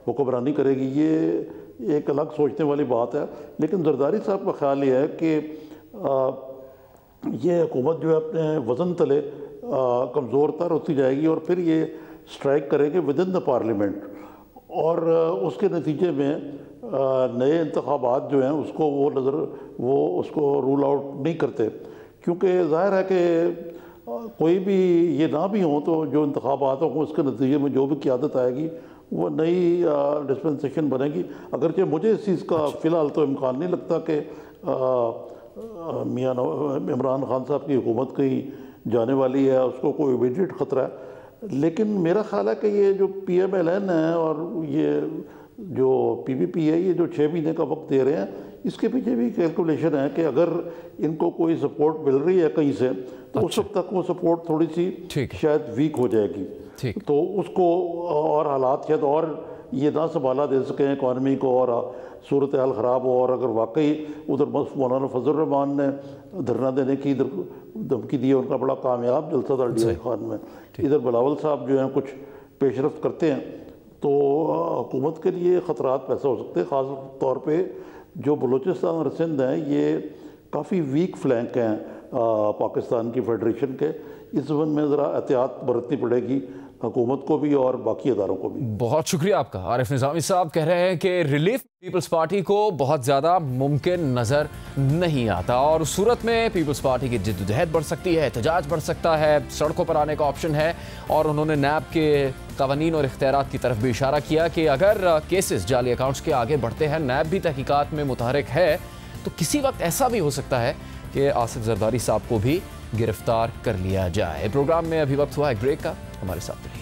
Speaker 6: हुक्मरानी करेगी? ये एक अलग सोचने वाली बात है। लेकिन जरदारी साहब का ख्याल ये है कि ये हुकूमत जो है अपने वज़न तले कमज़ोर तर होती जाएगी और फिर ये स्ट्राइक करेंगे विद इन द पार्लियामेंट, और उसके नतीजे में नए इंतखाबात जो हैं उसको वो उसको रूल आउट नहीं करते, क्योंकि ज़ाहिर है कि कोई भी ये ना भी हो तो जो इंतखाबात हों उसके नतीजे में जो भी क़यादत आएगी वो नई डिस्पेंसेशन बनेगी। अगरचे मुझे इस चीज़ का फ़िलहाल तो इम्कान नहीं लगता कि मियाँ इमरान खान साहब की हुकूमत कहीं जाने वाली है, उसको कोई इमीडिएट ख़तरा है। लेकिन मेरा ख्याल है कि ये जो PMLN है और ये जो PPP है, ये जो 6 महीने का वक्त दे रहे हैं, इसके पीछे भी कैलकुलेशन है कि अगर इनको कोई सपोर्ट मिल रही है कहीं से तो उस वक्त तक वो सपोर्ट थोड़ी सी शायद वीक हो जाएगी, तो उसको और हालात शायद और ये ना संभाला दे सकें इकॉनमी को और सूरत हाल ख़राब हो। और अगर वाकई उधर मौलाना फजल रहमान ने धरना देने की धमकी दी है, उनका बड़ा कामयाब जलसा था DI खान में, इधर बिलावल साहब जो हैं कुछ पेशरफ करते हैं, तो हुकूमत के लिए ख़तरात पैदा हो सकते हैं। ख़ास तौर पे जो बलूचिस्तान और सिंध हैं ये काफ़ी वीक फ्लैंक हैं पाकिस्तान की फेडरेशन के। इस ज़मन में ज़रा एहतियात बरतनी पड़ेगी हुकूमत को भी और बाकी अदारों को भी।
Speaker 1: बहुत शुक्रिया आपका। आरिफ निज़ामी साहब कह रहे हैं कि रिलीफ पीपल्स पार्टी को बहुत ज़्यादा मुमकिन नज़र नहीं आता, और उस सूरत में पीपल्स पार्टी की जिद्दोजहद बढ़ सकती है, एहतजाज बढ़ सकता है, सड़कों पर आने का ऑप्शन है। और उन्होंने नैब के कवानीन और इख्तियारात की तरफ भी इशारा किया कि अगर केसेस जाली अकाउंट्स के आगे बढ़ते हैं, नैब भी तहकीकात में मुतहरक है, तो किसी वक्त ऐसा भी हो सकता है कि आसिफ जरदारी साहब को भी गिरफ्तार कर लिया जाए। प्रोग्राम में अभी वक्त हुआ है ब्रेक का, हमारे साथ रहिए।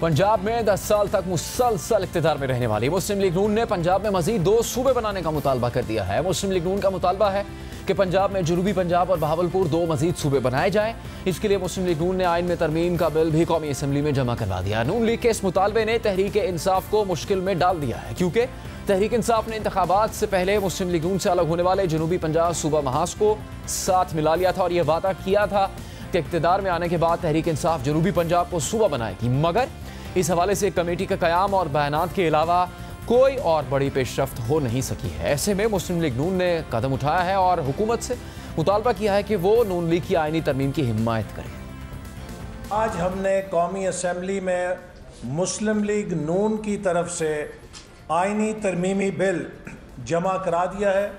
Speaker 1: पंजाब में 10 साल तक मुसलसल इख्तिदार में रहने वाली मुस्लिम लीग नून ने पंजाब में मजीद 2 सूबे बनाने का मुतालबा कर दिया है। मुस्लिम लीग नून का मुतालबा है कि पंजाब में जनूबी पंजाब और बहावलपुर 2 मजीद सूबे बनाए जाएं। इसके लिए मुस्लिम लीग नून ने आइन में तरमीम का बिल भी कौमी असम्बली में जमा करवा दिया। नून लीग के इस मुतालबे ने तहरीक इंसाफ को मुश्किल में डाल दिया है, क्योंकि तहरीक इंसाफ ने इंतखाबात से पहले मुस्लिम लीग नून से अलग होने वाले जनूबी पंजाब सूबा महाज को साथ मिला लिया था और यह वादा किया था कि इक़्तिदार में आने के बाद तहरीक इंसाफ जनूबी पंजाब को सूबा बनाएगी, मगर इस हवाले से एक कमेटी का क़याम और बयानात के अलावा कोई और बड़ी पेशरफ्त हो नहीं सकी है। ऐसे में मुस्लिम लीग नून ने कदम उठाया है और हुकूमत से मुतालबा किया है कि वो नून लीग की आईनी तरमीम की हिमायत करे।
Speaker 9: आज हमने कौमी असम्बली में मुस्लिम लीग नून की तरफ से आईनी तरमीमी बिल जमा करा दिया है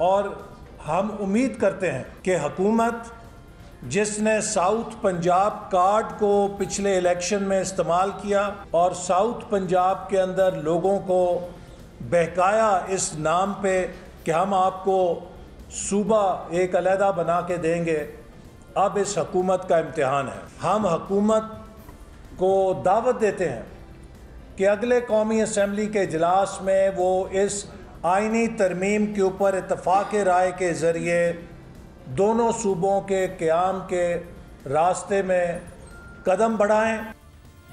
Speaker 9: और हम उम्मीद करते हैं कि हुकूमत जिसने साउथ पंजाब कार्ड को पिछले इलेक्शन में इस्तेमाल किया और साउथ पंजाब के अंदर लोगों को बहकाया इस नाम पे कि हम आपको सूबा एक अलहदा बना के देंगे, अब इस हुकूमत का इम्तिहान है। हम हुकूमत को दावत देते हैं कि अगले कौमी असम्बली के इजलास में वो इस आईनी तरमीम के ऊपर इत्तफाक़ राय के ज़रिए दोनों सूबों के क़याम के रास्ते में कदम बढ़ाएं।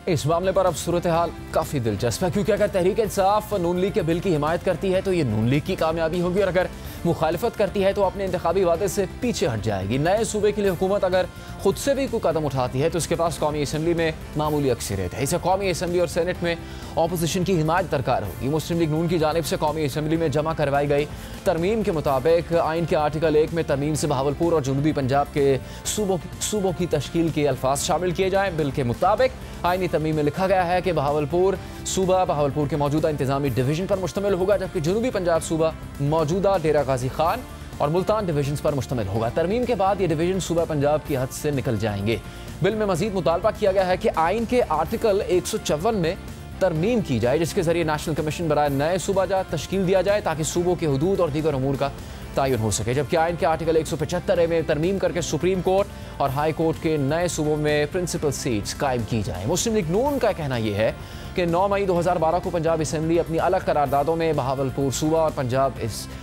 Speaker 1: इस मामले पर अब सूरत हाल काफ़ी दिलचस्प है, क्योंकि अगर तहरीक इंसाफ नून लीग के बिल की हिमायत करती है तो ये नून लीग की कामयाबी होगी और अगर मुखालिफत करती है तो अपने इंतखाबी वादे से पीछे हट जाएगी। नए सूबे के लिए हुकूमत अगर खुद से भी कोई कदम उठाती है तो इसके पास कौमी असम्बली में मामूली अक्सरियत है। इसे कौमी असम्बली और सेनेट में अपोजिशन की हिमायत दरकार होगी। मुस्लिम लीग नून की जानिब से कौमी असम्बली में जमा करवाई गई तरमीम के मुताबिक आइन के आर्टिकल 1 में तरमीम से बहावलपुर और जनूबी पंजाब के सूबों की तश्कील के अल्फाज शामिल किए जाएँ। बिल के मुताबिक आइनी तरमीम में लिखा गया है कि बहावलपुर सूबा बहावलपुर के मौजूदा इंतजामी डिवीजन पर मुश्तमिल होगा, जबकि जनूबी पंजाब सूबा मौजूदा डेरा गाजी खान और मुल्तान डिवीजन पर मुश्तमिल होगा। तरमीम के बाद ये डिवीजन सूबा पंजाब की हद से निकल जाएंगे। बिल में मजीद मुतालबा किया गया है कि आइन के आर्टिकल 154 में तरमीम की जाए, जिसके जरिए नेशनल कमीशन बराए नए सूबा जात तश्कील दिया जाए ताकि सूबों के हदूद और दीगर अमूर का तयन हो सके। जबकि आइन के आर्टिकल 175 में तरमीम करके सुप्रीम कोर्ट और हाई कोर्ट के नए सूबों में प्रिंसिपल सीट्स कायम की जाए। मुस्लिम लीग नून का कहना यह है कि 9 मई 2012 को पंजाब असम्बली अपनी अलग करारदादों में बहावलपुर सूबा और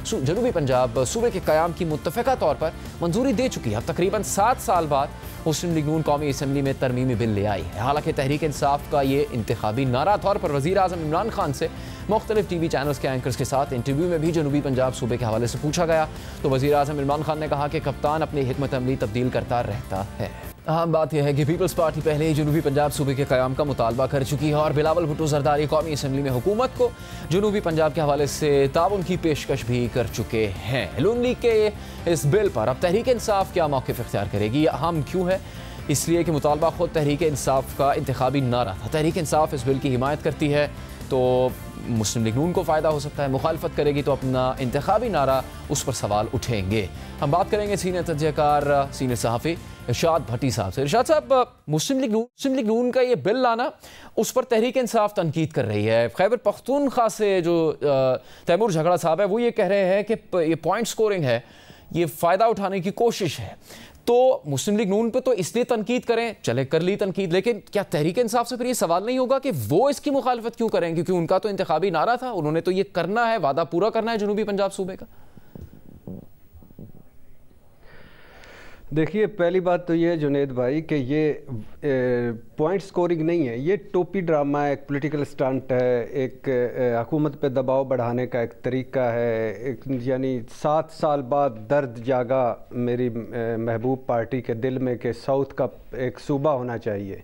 Speaker 1: जनूबी पंजाब सूबे के क़याम की मुत्तफ़िका तौर पर मंजूरी दे चुकी है। अब तकरीबन 7 साल बाद मुस्लिम लीग नून कौमी असम्बली में तरमीमी बिल ले आई है। हालांकि तहरीक इंसाफ का ये इंतखाबी नारा तौर पर वज़ीर आज़म इमरान खान से मुख्तलिफ TV चैनल्स के एंकर्स के साथ इंटरव्यू में भी जनूबी पंजाब सूबे के हवाले से पूछा गया तो वज़ीर आज़म इमरान खान ने कहा कि कप्तान अपनी हिकमत अमली तब्दील करता रहता है। अहम बात यह है कि पीपल्स पार्टी पहले ही जनूबी पंजाब सूबे के क़याम का मुतालबा कर चुकी है और बिलावल भुट्टो ज़रदारी कौमी असम्बली में हुकूमत को जनूबी पंजाब के हवाले से ताउन की पेशकश भी कर चुके हैं। नून लीग के इस बिल पर अब तहरीक इंसाफ क्या मौक़िफ़ इख्तियार करेगी? यह अहम क्यों है? इसलिए कि मुतालबा खुद तहरीक इंसाफ का इंतखाबी नारा था। तहरीक इंसाफ इस बिल की हिमायत करती है तो मुस्लिम लीग नून को फ़ायदा हो सकता है, मुखालफत करेगी तो अपना इंतखाबी नारा उस पर सवाल उठेंगे। हम बात करेंगे सीनियर तजज़ियाकार सीनियर सहाफ़ी इरशाद भट्टी साहब से। इरशाद साहब, मुस्लिम लीग नून का ये बिल लाना उस पर तहरीक इंसाफ तनकीद कर रही है। खैबर पख्तूनख्वा से जो तैमूर झगड़ा साहब है वो ये कह रहे हैं कि ये पॉइंट स्कोरिंग है, ये फ़ायदा उठाने की कोशिश है। तो मुस्लिम लीग नून पे तो इसलिए तनकीद करें, चले कर ली तनकीद, लेकिन क्या तहरीक इंसाफ से फिर ये सवाल नहीं होगा कि वो इसकी मुखालफत क्यों करें? क्योंकि उनका तो इंतखाबी नारा था, उन्होंने तो ये करना है, वादा पूरा करना है जनूबी पंजाब सूबे का।
Speaker 10: देखिए, पहली बात तो ये जुनेद भाई कि ये पॉइंट स्कोरिंग नहीं है, ये टोपी ड्रामा है, एक पॉलिटिकल स्टंट है, एक हुकूमत पे दबाव बढ़ाने का एक तरीका है। यानी 7 साल बाद दर्द जागा मेरी महबूब पार्टी के दिल में कि साउथ का एक सूबा होना चाहिए।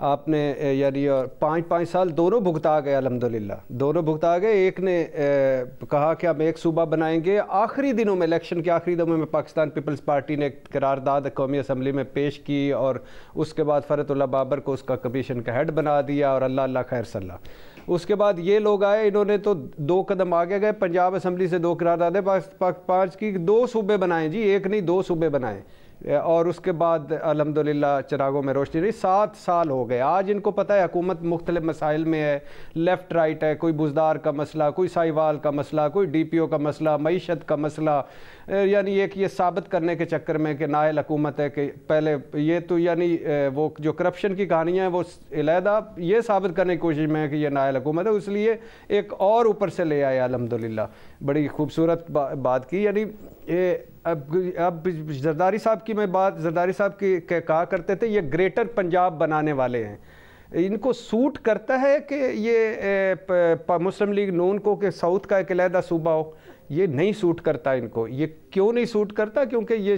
Speaker 10: आपने यानी 5 साल दोनों भुगता गए, अल्हम्दुलिल्लाह दोनों भुगता गए। एक ने कहा कि हम एक सूबा बनाएंगे, आखिरी दिनों में, इलेक्शन के आखिरी दिनों में पाकिस्तान पीपल्स पार्टी ने करारदाद कौमी असम्बली में पेश की और उसके बाद फरतुल्लाह बाबर को उसका कमीशन का हेड बना दिया और अल्लाह अल्लाह खैर सल्लाह। उसके बाद ये लोग आए, इन्होंने तो 2 कदम आगे गए, पंजाब असम्बली से 2 करारदादें 5 की 2 सूबे बनाए जी, एक नहीं 2 सूबे बनाए और उसके बाद अल्हम्दुलिल्लाह चिरागों में रोशनी रही। 7 साल हो गए। आज इनको पता है हुकूमत मुख्तलिफ मसाइल में है, लेफ़्ट राइट है, कोई बुज़दार का मसला, कोई साहिवाल का मसला, कोई DPO का मसला, मईशत का मसला। यानी एक ये साबित करने के चक्कर में कि नायल हुकूमत है कि पहले ये तो यानी वो जो करप्शन की कहानियाँ हैं वो अलहदा, ये साबित करने की कोशिश में है कि ये नायल हुकूमत है, इसलिए एक और ऊपर से ले आया अल्हम्दुलिल्लाह। बड़ी खूबसूरत बात की। यानी अब जरदारी साहब की मैं बात, जरदारी साहब की कहा करते थे ये ग्रेटर पंजाब बनाने वाले हैं। इनको सूट करता है कि ये मुस्लिम लीग नून को कि साउथ का एक अलहदा सूबा हो? ये नहीं सूट करता इनको। ये क्यों नहीं सूट करता? क्योंकि ये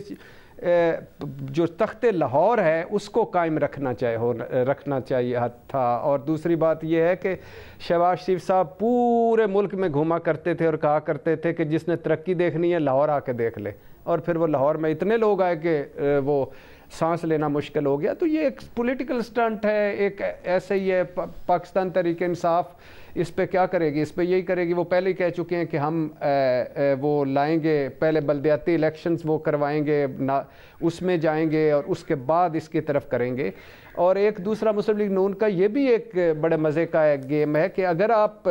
Speaker 10: जो तख्त लाहौर है उसको कायम रखना चाहिए था। और दूसरी बात यह है कि शहबाज शरीफ साहब पूरे मुल्क में घूमा करते थे और कहा करते थे कि जिसने तरक्की देखनी है लाहौर आके देख ले, और फिर वो लाहौर में इतने लोग आए कि वो सांस लेना मुश्किल हो गया। तो ये एक पॉलिटिकल स्टंट है, एक ऐसे ही है। पाकिस्तान तहरीक इंसाफ इस पे क्या करेगी? इस पे यही करेगी, वो पहले ही कह चुके हैं कि हम वो लाएंगे, पहले बल्दियाती इलेक्शंस वो करवाएंगे ना, उसमें जाएंगे और उसके बाद इसकी तरफ करेंगे। और एक दूसरा मुस्लिम लीग नून का ये भी एक बड़े मज़े का एक गेम है कि अगर आप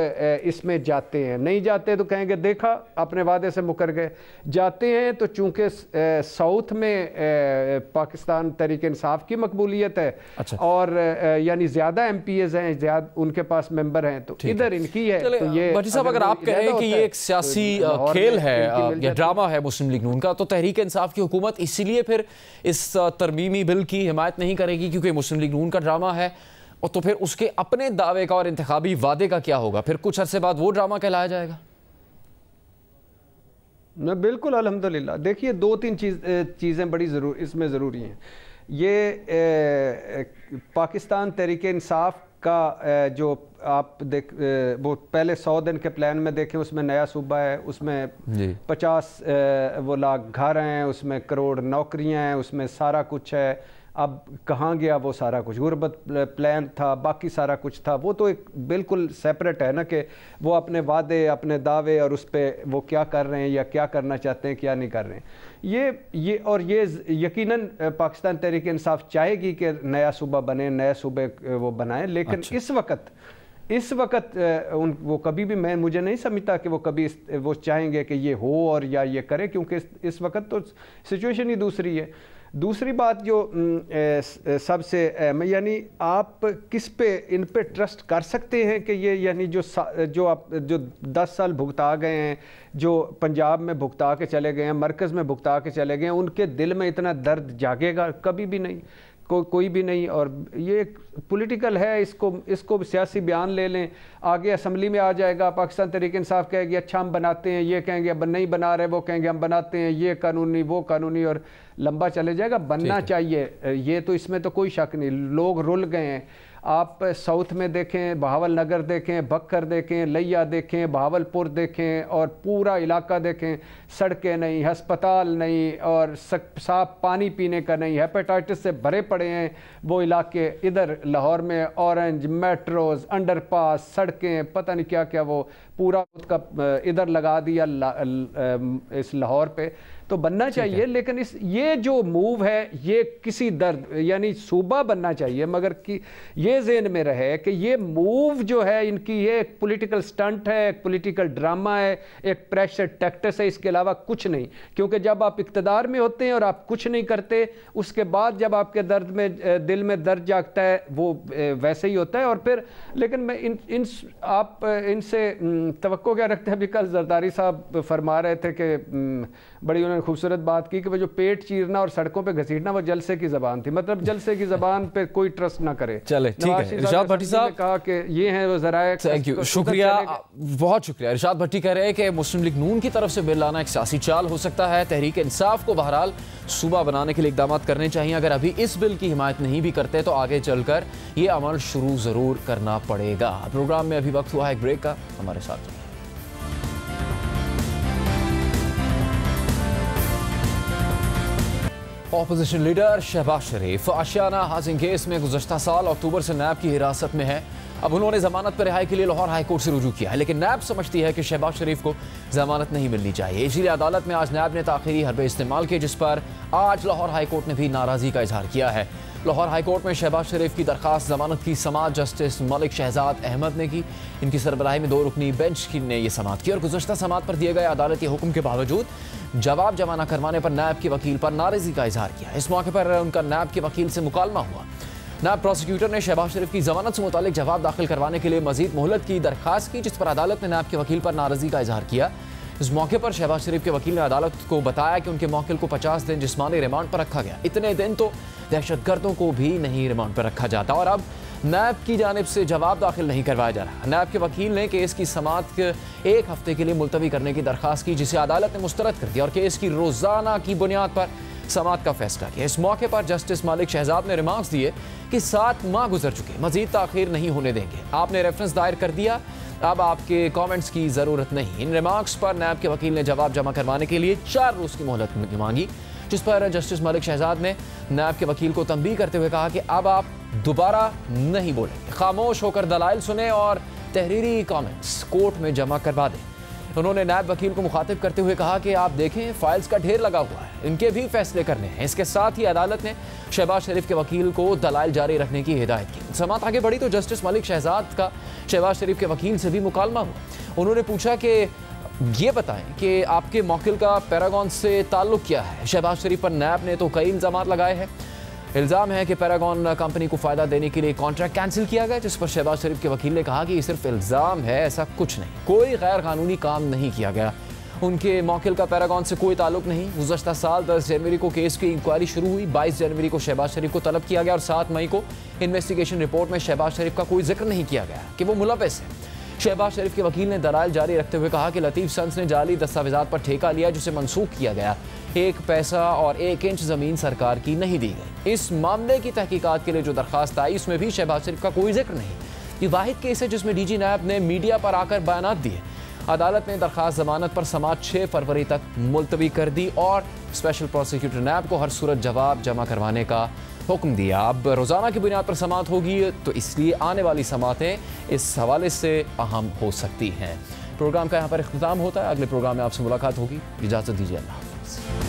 Speaker 10: इसमें जाते हैं, नहीं जाते तो कहेंगे देखा अपने वादे से मुकर गए, जाते हैं तो चूंकि साउथ में पाकिस्तान तहरीक इंसाफ की मकबूलियत है, अच्छा। और यानी ज़्यादा MPs हैं, ज़्यादा उनके पास मेंबर हैं, तो इधर इनकी है। तो ये
Speaker 1: भट्टी साहब, अगर आप कहें कि ये एक सियासी खेल है या ड्रामा है मुस्लिम लीग नून का, तो तहरीक इंसाफ की हुकूमत इसीलिए फिर इस तरमीमी बिल की हिमायत नहीं करेगी क्योंकि मुस्लिम लीग नून का ड्रामा है, और तो फिर उसके अपने दावे का और इंतखाबी वादे का क्या होगा? फिर कुछ अरसे बाद वो ड्रामा कहलाया जाएगा?
Speaker 10: न बिल्कुल, अल्हम्दुलिल्लाह। देखिए 2-3 चीज़ें बड़ी इसमें ज़रूरी हैं। ये पाकिस्तान तहरीक इंसाफ का जो आप वो पहले 100 दिन के प्लान में देखें, उसमें नया सूबा है, उसमें 50 वो लाख घर हैं, उसमें करोड़ नौकरियां हैं, उसमें सारा कुछ है। अब कहाँ गया वो सारा कुछ? गुरबत प्लान था, बाकी सारा कुछ था, वो तो एक बिल्कुल सेपरेट है ना, कि वो अपने वादे, अपने दावे और उस पर वो क्या कर रहे हैं या क्या करना चाहते हैं, क्या नहीं कर रहे हैं। ये यकीनन पाकिस्तान तहरीक इंसाफ चाहेगी कि नया सूबा बने, नए सूबे वो बनाएं, लेकिन अच्छा। इस वक्त वो कभी भी मुझे नहीं समझता कि वो कभी वो चाहेंगे कि ये हो और या ये करे, क्योंकि इस वक्त तो सिचुएशन ही दूसरी है। दूसरी बात जो सबसे यानी आप किस पे इन पे ट्रस्ट कर सकते हैं कि ये यानी जो 10 साल भुगता गए हैं, जो पंजाब में भुगता के चले गए हैं, मरकज़ में भुगता के चले गए हैं, उनके दिल में इतना दर्द जागेगा? कभी भी नहीं, कोई भी नहीं। और ये पॉलिटिकल है, इसको सियासी बयान ले लें, आगे असम्बली में आ जाएगा, पाकिस्तान तहरीक इंसाफ कहेगी अच्छा हम बनाते हैं, ये कहेंगे अब नहीं बना रहे, वो कहेंगे हम बनाते हैं, ये कानूनी वो कानूनी, और लंबा चले जाएगा। बनना चाहिए, ये तो इसमें तो कोई शक नहीं। लोग रुल गए हैं। आप साउथ में देखें, बहावल नगर देखें, बक्कर देखें, लिया देखें, बहावलपुर देखें, और पूरा इलाका देखें, सड़कें नहीं, अस्पताल नहीं, और साफ पानी पीने का नहीं, हेपेटाइटिस से भरे पड़े हैं वो इलाके। इधर लाहौर में ऑरेंज, मेट्रोज, अंडरपास, सड़कें, पता नहीं क्या क्या, वो पूरा उसका इधर लगा दिया इस लाहौर पे। तो बनना चाहिए, लेकिन ये जो मूव है ये किसी दर्द यानी सूबा बनना चाहिए, मगर कि ये ज़हन में रहे कि ये मूव जो है इनकी, ये एक पॉलिटिकल स्टंट है, एक पॉलिटिकल ड्रामा है, एक प्रेशर टैक्टिक्स है, इसके अलावा कुछ नहीं। क्योंकि जब आप इक़्तिदार में होते हैं और आप कुछ नहीं करते, उसके बाद जब आपके दिल में दर्द जागता है, वो वैसे ही होता है। और फिर लेकिन मैं आप इनसे तवक्को क्या रखते हैं? अभी कल जरदारी साहब फरमा रहे थे कि बड़ी उन्होंने खूबसूरत बात की कि वो जो पेट चीरना और सड़कों पे घसीटना वो जलसे की ज़बान थी। मतलब जलसे की ज़बान पे कोई ट्रस्ट ना करे।
Speaker 1: चले, ठीक है। इरशाद भट्टी साहब
Speaker 10: कहा कि ये है वो ज़राए।
Speaker 1: थैंक यू, शुक्रिया, बहुत शुक्रिया। इरशाद भट्टी कह रहे हैं कि मुस्लिम लीग नून की तरफ से बिल लाना एक सियासी चाल हो सकता है। तहरीक इंसाफ को बहरहाल सूबा बनाने के लिए इकदाम करने चाहिए। अगर अभी इस बिल की हिमायत नहीं भी करते तो आगे चलकर ये अमल शुरू ज़रूर करना पड़ेगा। प्रोग्राम में अभी वक्त हुआ है एक ब्रेक का, हमारे साथ। ऑपोजिशन लीडर शहबाज शरीफ आशियाना हाउसिंग केस में गुज़श्ता साल अक्टूबर से नैब की हिरासत में है। अब उन्होंने जमानत पर रिहाई के लिए लाहौर हाई कोर्ट से रुजू किया है, लेकिन नैब समझती है कि शहबाज शरीफ को जमानत नहीं मिलनी चाहिए। इसीलिए अदालत में आज नैब ने ताखीरी हरबे इस्तेमाल किए, जिस पर आज लाहौर हाई कोर्ट ने भी नाराज़गी का इजहार किया है। लाहौर हाई कोर्ट में शहबाज शरीफ की दरखास्त जमानत की समाअत जस्टिस मलिक शहजाद अहमद ने की। इनकी सरबराही में 2 रुकनी बेंच ने यह समाअत की और गुज़श्ता समाअत पर दिए गए अदालती हुक्म के बावजूद जवाब जमा न करवाने पर नैब के वकील पर नाराज़गी का इजहार किया। इस मौके पर उनका नैब के वकील से मुकालमा हुआ। नैब प्रोसिक्यूटर ने शहबाज शरीफ की जमानत से मुतालिक जवाब दाखिल करवाने के लिए मजीद मोहलत की दरखास्त की, जिस पर अदालत ने नैब के वकील पर नाराज़गी का इजहार किया। इस मौके पर शहबाज शरीफ के वकील ने अदालत को बताया कि उनके मौकिल को 50 दिन जिस्मानी रिमांड पर रखा गया। इतने दिन तो दहशतगर्दों को भी नहीं रिमांड पर रखा जाता, और अब नैब की जानिब से जवाब दाखिल नहीं करवाया जा रहा। नैब के वकील ने केस की समाअत 1 हफ्ते के लिए मुलतवी करने की दरख्वास्त की, जिसे अदालत ने मुस्तरद कर दिया और केस की रोजाना की बुनियाद पर समाअत का फैसला किया। इस मौके पर जस्टिस मलिक शहजाद ने रिमार्क्स दिए कि 7 माह गुजर चुके, मजीद ताखीर नहीं होने देंगे। आपने रेफरेंस दायर कर दिया, अब आपके कमेंट्स की ज़रूरत नहीं। इन रिमार्क्स पर नैब के वकील ने जवाब जमा करवाने के लिए 4 रोज़ की मोहलत मांगी, जिस पर जस्टिस मलिक शहजाद ने नैब के वकील को तंबीह करते हुए कहा कि अब आप दोबारा नहीं बोलेंगे, खामोश होकर दलाइल सुने और तहरीरी कमेंट्स कोर्ट में जमा करवा दें। उन्होंने नैब वकील को मुखातिब करते हुए कहा कि आप देखें, फाइल्स का ढेर लगा हुआ है, इनके भी फैसले करने हैं। इसके साथ ही अदालत ने शहबाज शरीफ के वकील को दलाइल जारी रखने की हिदायत की। समाअत आगे बढ़ी तो जस्टिस मलिक शहजाद का शहबाज शरीफ के वकील से भी मुकालमा हुआ। उन्होंने पूछा कि ये बताएं कि आपके मौकिल का पैरागॉन से ताल्लुक़ क्या है। शहबाज शरीफ पर नैब ने तो कई इल्ज़ाम लगाए हैं। इल्ज़ाम है कि पैरागॉन कंपनी को फ़ायदा देने के लिए कॉन्ट्रैक्ट कैंसिल किया गया, जिस पर शहबाज शरीफ के वकील ने कहा कि ये सिर्फ इल्ज़ाम है, ऐसा कुछ नहीं, कोई गैर कानूनी काम नहीं किया गया। उनके मौकिल का पैरागॉन से कोई ताल्लुक नहीं। गुज़श्ता साल 10 जनवरी को केस की इंक्वायरी शुरू हुई, 22 जनवरी को शहबाज शरीफ को तलब किया गया और 7 मई को इन्वेस्टिगेशन रिपोर्ट में शहबाज शरीफ का कोई जिक्र नहीं किया गया कि वो मुलव्वस है। शहबाज शरीफ के वकील ने दलाइल जारी रखते हुए कहा कि लतीफ़ सन्स ने जाली दस्तावेज़ात पर ठेका लिया, जिसे मनसूख किया गया। 1 पैसा और 1 इंच ज़मीन सरकार की नहीं दी गई। इस मामले की तहकीकात के लिए जो दरख्वास्त आई, उसमें भी शहबाज शरीफ का कोई जिक्र नहीं। ये वाहिद केस है जिसमें डीजी नैब ने मीडिया पर आकर बयानात दिए। अदालत ने दरख्वास्त जमानत पर समाअत 6 फरवरी तक मुलतवी कर दी और स्पेशल प्रोसिक्यूटर नैब को हर सूरत जवाब जमा करवाने का हुक्म दिया। अब रोज़ाना की बुनियाद पर समाअत होगी, तो इसलिए आने वाली समाअतें इस हवाले से अहम हो सकती हैं। प्रोग्राम का यहाँ पर इख्तिताम होता है। अगले प्रोग्राम में आपसे मुलाकात होगी। इजाज़त दीजिए। अल्लाह हाफ़िज़।